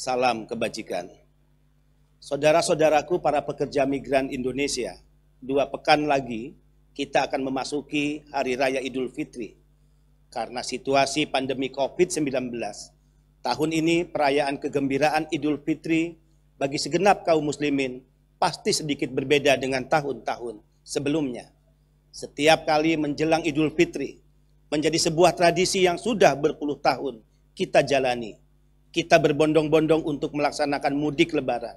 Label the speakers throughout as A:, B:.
A: Salam kebajikan. Saudara-saudaraku para pekerja migran Indonesia, 2 pekan lagi kita akan memasuki Hari Raya Idul Fitri. Karena situasi pandemi COVID-19, tahun ini perayaan kegembiraan Idul Fitri bagi segenap kaum muslimin pasti sedikit berbeda dengan tahun-tahun sebelumnya. Setiap kali menjelang Idul Fitri, menjadi sebuah tradisi yang sudah berpuluh tahun kita jalani. Kita berbondong-bondong untuk melaksanakan mudik lebaran,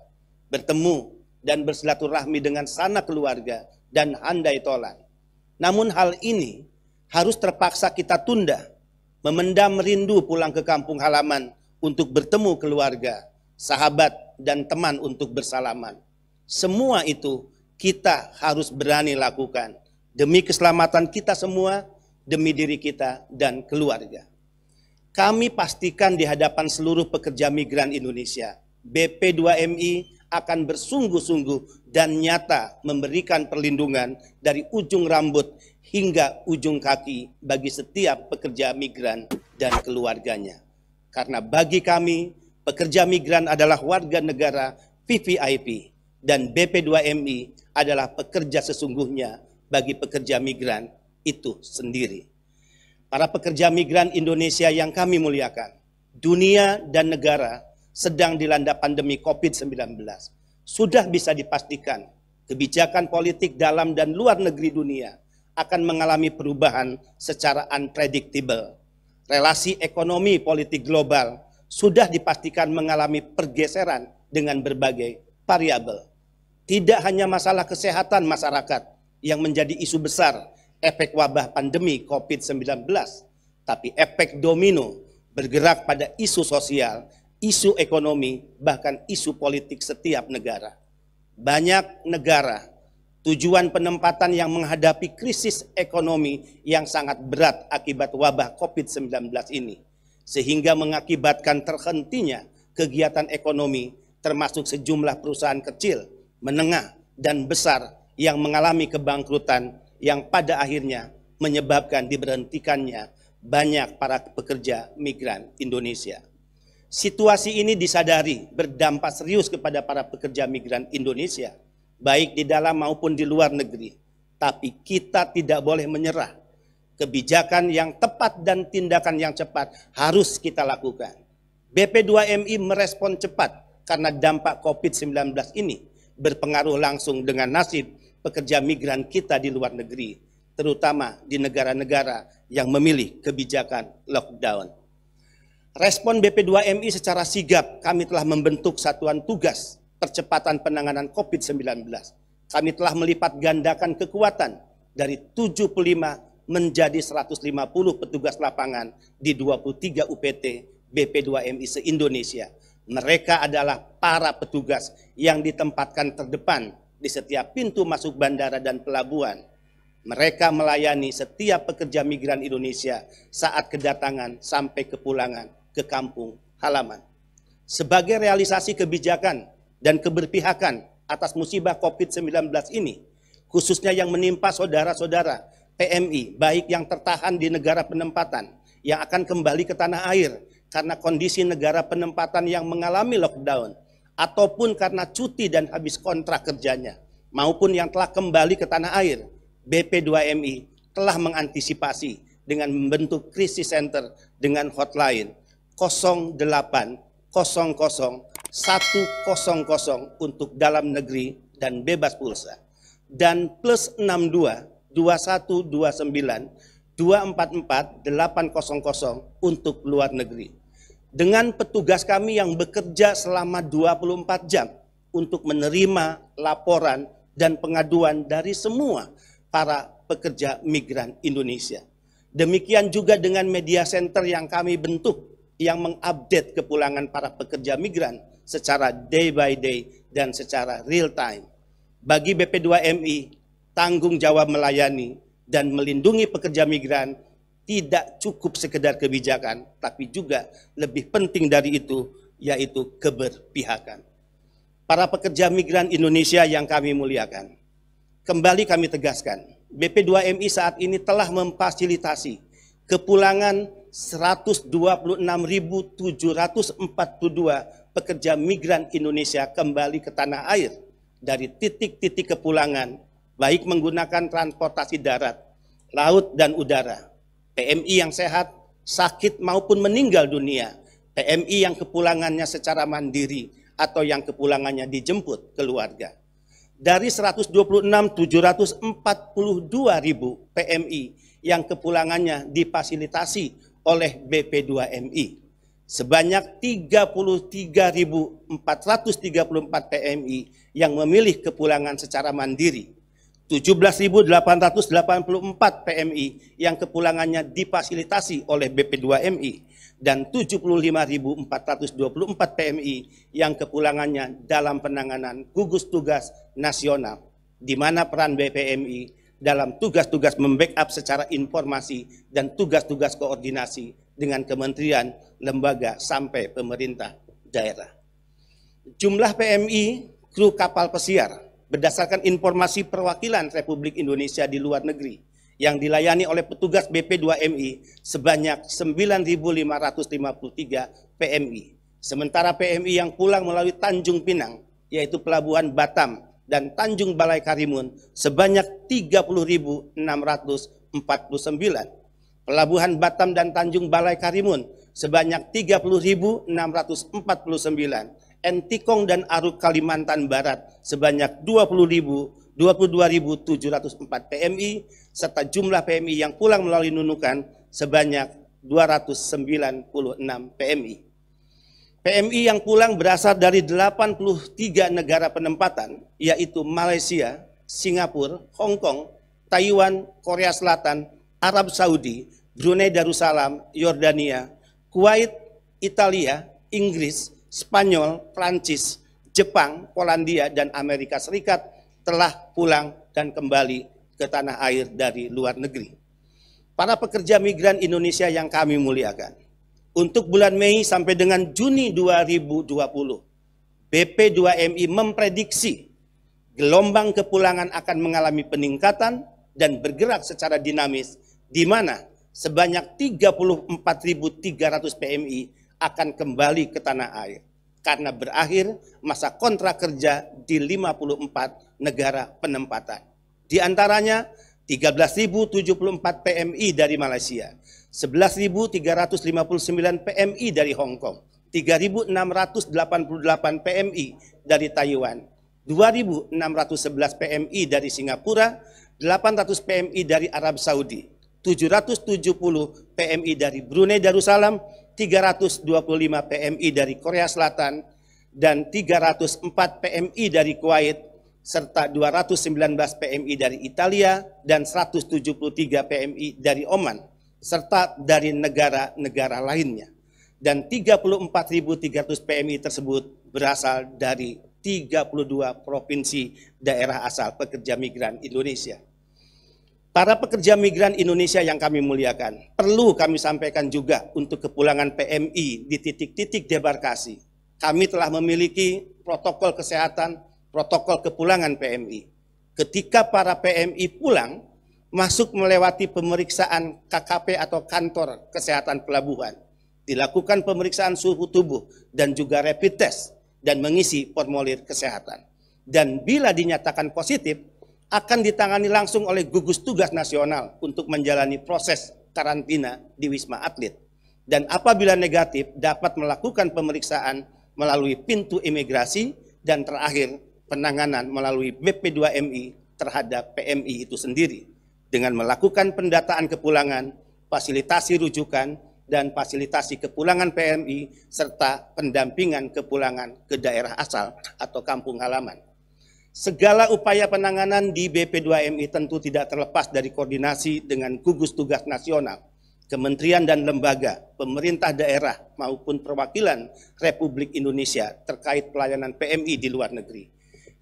A: bertemu dan bersilaturahmi dengan sanak keluarga dan handai tolan. Namun hal ini harus terpaksa kita tunda, memendam rindu pulang ke kampung halaman untuk bertemu keluarga, sahabat dan teman untuk bersalaman. Semua itu kita harus berani lakukan demi keselamatan kita semua, demi diri kita dan keluarga. Kami pastikan di hadapan seluruh pekerja migran Indonesia, BP2MI akan bersungguh-sungguh dan nyata memberikan perlindungan dari ujung rambut hingga ujung kaki bagi setiap pekerja migran dan keluarganya. Karena bagi kami, pekerja migran adalah warga negara VVIP dan BP2MI adalah pekerja sesungguhnya bagi pekerja migran itu sendiri. Para pekerja migran Indonesia yang kami muliakan, dunia dan negara sedang dilanda pandemi COVID-19. Sudah bisa dipastikan kebijakan politik dalam dan luar negeri dunia akan mengalami perubahan secara unpredictable. Relasi ekonomi politik global sudah dipastikan mengalami pergeseran dengan berbagai variabel. Tidak hanya masalah kesehatan masyarakat yang menjadi isu besar efek wabah pandemi COVID-19, tapi efek domino bergerak pada isu sosial, isu ekonomi, bahkan isu politik setiap negara. Banyak negara tujuan penempatan yang menghadapi krisis ekonomi yang sangat berat akibat wabah COVID-19 ini, sehingga mengakibatkan terhentinya kegiatan ekonomi termasuk sejumlah perusahaan kecil, menengah, dan besar yang mengalami kebangkrutan yang pada akhirnya menyebabkan diberhentikannya banyak para pekerja migran Indonesia. Situasi ini disadari berdampak serius kepada para pekerja migran Indonesia, baik di dalam maupun di luar negeri. Tapi kita tidak boleh menyerah. Kebijakan yang tepat dan tindakan yang cepat harus kita lakukan. BP2MI merespon cepat karena dampak COVID-19 ini berpengaruh langsung dengan nasib pekerja migran kita di luar negeri, terutama di negara-negara yang memilih kebijakan lockdown. Respon BP2MI secara sigap, kami telah membentuk satuan tugas percepatan penanganan COVID-19. Kami telah melipat gandakan kekuatan dari 75 menjadi 150 petugas lapangan di 23 UPT BP2MI se-Indonesia. Mereka adalah para petugas yang ditempatkan terdepan di setiap pintu masuk bandara dan pelabuhan. Mereka melayani setiap pekerja migran Indonesia saat kedatangan sampai kepulangan ke kampung halaman. Sebagai realisasi kebijakan dan keberpihakan atas musibah COVID-19 ini, khususnya yang menimpa saudara-saudara PMI, baik yang tertahan di negara penempatan, yang akan kembali ke tanah air karena kondisi negara penempatan yang mengalami lockdown, ataupun karena cuti dan habis kontrak kerjanya, maupun yang telah kembali ke tanah air, BP2MI telah mengantisipasi dengan membentuk krisis center dengan hotline 0800 100 untuk dalam negeri dan bebas pulsa, dan plus 62 2129 244 800 untuk luar negeri. Dengan petugas kami yang bekerja selama 24 jam untuk menerima laporan dan pengaduan dari semua para pekerja migran Indonesia. Demikian juga dengan media center yang kami bentuk yang mengupdate kepulangan para pekerja migran secara day by day dan secara real time. Bagi BP2MI, tanggung jawab melayani dan melindungi pekerja migran tidak cukup sekedar kebijakan, tapi juga lebih penting dari itu, yaitu keberpihakan. Para pekerja migran Indonesia yang kami muliakan, kembali kami tegaskan, BP2MI saat ini telah memfasilitasi kepulangan 126.742 pekerja migran Indonesia kembali ke tanah air dari titik-titik kepulangan, baik menggunakan transportasi darat, laut, dan udara. PMI yang sehat, sakit, maupun meninggal dunia. PMI yang kepulangannya secara mandiri atau yang kepulangannya dijemput keluarga. Dari 126.742.000 PMI yang kepulangannya difasilitasi oleh BP2MI. Sebanyak 33.434 PMI yang memilih kepulangan secara mandiri. 17.884 PMI yang kepulangannya difasilitasi oleh BP2MI. Dan 75.424 PMI yang kepulangannya dalam penanganan gugus tugas nasional, di mana peran BPMI dalam tugas-tugas membackup secara informasi dan tugas-tugas koordinasi dengan kementerian, lembaga, sampai pemerintah daerah. Jumlah PMI kru kapal pesiar berdasarkan informasi perwakilan Republik Indonesia di luar negeri yang dilayani oleh petugas BP2MI sebanyak 9.553 PMI. Sementara PMI yang pulang melalui Tanjung Pinang, yaitu Pelabuhan Batam dan Tanjung Balai Karimun sebanyak 30.649. Pelabuhan Batam dan Tanjung Balai Karimun sebanyak 30.649. Entikong dan Aruk Kalimantan Barat sebanyak 22.704 PMI, serta jumlah PMI yang pulang melalui Nunukan sebanyak 296 PMI. PMI yang pulang berasal dari 83 negara penempatan, yaitu Malaysia, Singapura, Hong Kong, Taiwan, Korea Selatan, Arab Saudi, Brunei Darussalam, Yordania, Kuwait, Italia, Inggris, Spanyol, Prancis, Jepang, Polandia, dan Amerika Serikat telah pulang dan kembali ke tanah air dari luar negeri. Para pekerja migran Indonesia yang kami muliakan, untuk bulan Mei sampai dengan Juni 2020, BP2MI memprediksi gelombang kepulangan akan mengalami peningkatan dan bergerak secara dinamis, di mana sebanyak 34.300 PMI akan kembali ke tanah air karena berakhir masa kontrak kerja di 54 negara penempatan. Di antaranya 13.074 PMI dari Malaysia, 11.359 PMI dari Hong Kong, 3.688 PMI dari Taiwan, 2.611 PMI dari Singapura, 800 PMI dari Arab Saudi, 770 PMI dari Brunei Darussalam, 325 PMI dari Korea Selatan, dan 304 PMI dari Kuwait, serta 219 PMI dari Italia, dan 173 PMI dari Oman, serta dari negara-negara lainnya. Dan 34.300 PMI tersebut berasal dari 32 provinsi daerah asal pekerja migran Indonesia. Para pekerja migran Indonesia yang kami muliakan, perlu kami sampaikan juga untuk kepulangan PMI di titik-titik debarkasi. Kami telah memiliki protokol kesehatan, protokol kepulangan PMI. Ketika para PMI pulang, masuk melewati pemeriksaan KKP atau kantor kesehatan pelabuhan, dilakukan pemeriksaan suhu tubuh dan juga rapid test, dan mengisi formulir kesehatan. Dan bila dinyatakan positif, akan ditangani langsung oleh gugus tugas nasional untuk menjalani proses karantina di Wisma Atlet. Dan apabila negatif, dapat melakukan pemeriksaan melalui pintu imigrasi, dan terakhir penanganan melalui BP2MI terhadap PMI itu sendiri, dengan melakukan pendataan kepulangan, fasilitasi rujukan, dan fasilitasi kepulangan PMI, serta pendampingan kepulangan ke daerah asal atau kampung halaman. Segala upaya penanganan di BP2MI tentu tidak terlepas dari koordinasi dengan gugus tugas nasional, kementerian dan lembaga, pemerintah daerah maupun perwakilan Republik Indonesia terkait pelayanan PMI di luar negeri.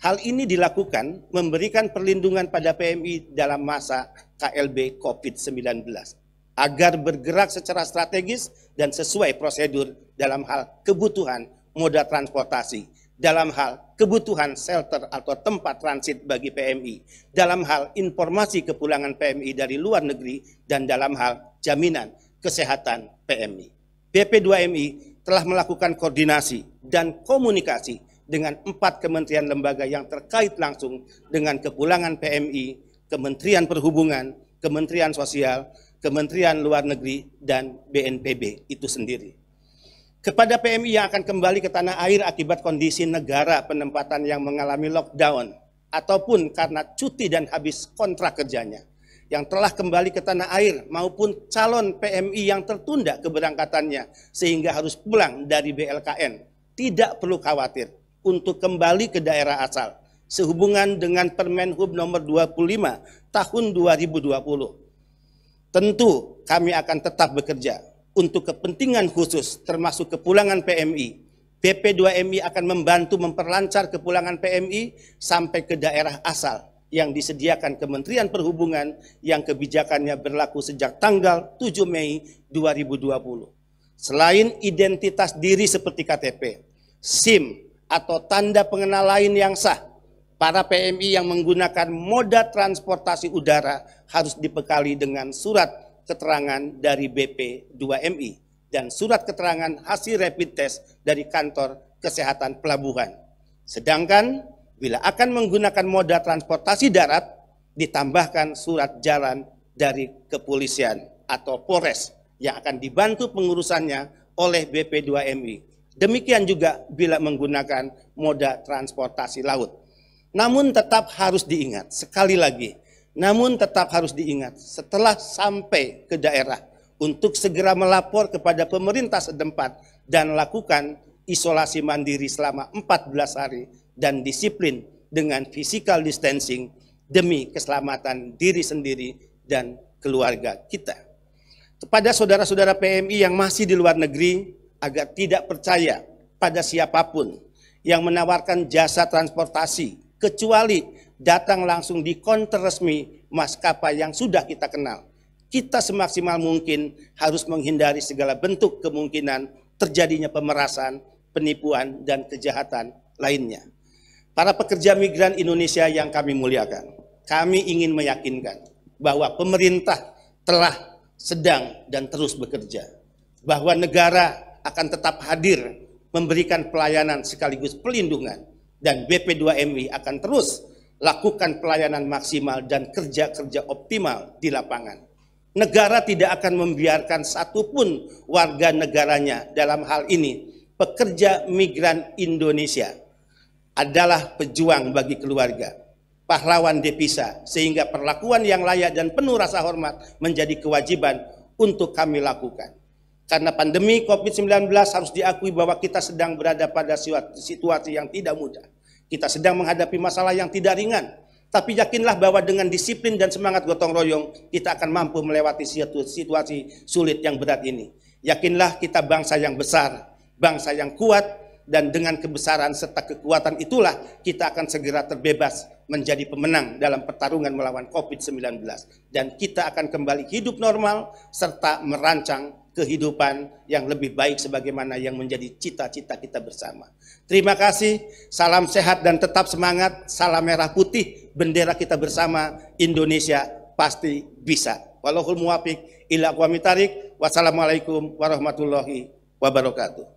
A: Hal ini dilakukan memberikan perlindungan pada PMI dalam masa KLB COVID-19 agar bergerak secara strategis dan sesuai prosedur dalam hal kebutuhan moda transportasi, dalam hal kebutuhan shelter atau tempat transit bagi PMI, dalam hal informasi kepulangan PMI dari luar negeri, dan dalam hal jaminan kesehatan PMI. BP2MI telah melakukan koordinasi dan komunikasi dengan 4 kementerian lembaga yang terkait langsung dengan kepulangan PMI, Kementerian Perhubungan, Kementerian Sosial, Kementerian Luar Negeri, dan BNPB itu sendiri. Kepada PMI yang akan kembali ke tanah air akibat kondisi negara penempatan yang mengalami lockdown, ataupun karena cuti dan habis kontrak kerjanya, yang telah kembali ke tanah air maupun calon PMI yang tertunda keberangkatannya sehingga harus pulang dari BLKN, tidak perlu khawatir untuk kembali ke daerah asal sehubungan dengan Permenhub nomor 25 tahun 2020. Tentu kami akan tetap bekerja untuk kepentingan khusus termasuk kepulangan PMI. BP2MI akan membantu memperlancar kepulangan PMI sampai ke daerah asal yang disediakan Kementerian Perhubungan yang kebijakannya berlaku sejak tanggal 7 Mei 2020. Selain identitas diri seperti KTP, SIM, atau tanda pengenal lain yang sah, para PMI yang menggunakan moda transportasi udara harus dibekali dengan surat keterangan dari BP2MI dan surat keterangan hasil rapid test dari kantor kesehatan pelabuhan. Sedangkan bila akan menggunakan moda transportasi darat, ditambahkan surat jalan dari kepolisian atau Polres yang akan dibantu pengurusannya oleh BP2MI. Demikian juga bila menggunakan moda transportasi laut. Namun tetap harus diingat, sekali lagi, setelah sampai ke daerah untuk segera melapor kepada pemerintah setempat dan lakukan isolasi mandiri selama 14 hari dan disiplin dengan physical distancing demi keselamatan diri sendiri dan keluarga kita. Kepada saudara-saudara PMI yang masih di luar negeri, agar tidak percaya pada siapapun yang menawarkan jasa transportasi kecuali datang langsung di konter resmi maskapai yang sudah kita kenal. Kita semaksimal mungkin harus menghindari segala bentuk kemungkinan terjadinya pemerasan, penipuan, dan kejahatan lainnya. Para pekerja migran Indonesia yang kami muliakan, kami ingin meyakinkan bahwa pemerintah telah, sedang, dan terus bekerja. Bahwa negara akan tetap hadir memberikan pelayanan sekaligus pelindungan, dan BP2MI akan terus lakukan pelayanan maksimal dan kerja-kerja optimal di lapangan. Negara tidak akan membiarkan satupun warga negaranya, dalam hal ini pekerja migran Indonesia, adalah pejuang bagi keluarga, pahlawan devisa, sehingga perlakuan yang layak dan penuh rasa hormat menjadi kewajiban untuk kami lakukan. Karena pandemi COVID-19 harus diakui bahwa kita sedang berada pada situasi yang tidak mudah. Kita sedang menghadapi masalah yang tidak ringan. Tapi yakinlah bahwa dengan disiplin dan semangat gotong royong, kita akan mampu melewati situasi sulit yang berat ini. Yakinlah kita bangsa yang besar, bangsa yang kuat, dan dengan kebesaran serta kekuatan itulah kita akan segera terbebas menjadi pemenang dalam pertarungan melawan COVID-19. Dan kita akan kembali hidup normal serta merancang kehidupan yang lebih baik sebagaimana yang menjadi cita-cita kita bersama. Terima kasih, salam sehat dan tetap semangat, salam merah putih, bendera kita bersama, Indonesia pasti bisa. Wallahul muwaffiq ila aqwamit thoriq. Wassalamualaikum warahmatullahi wabarakatuh.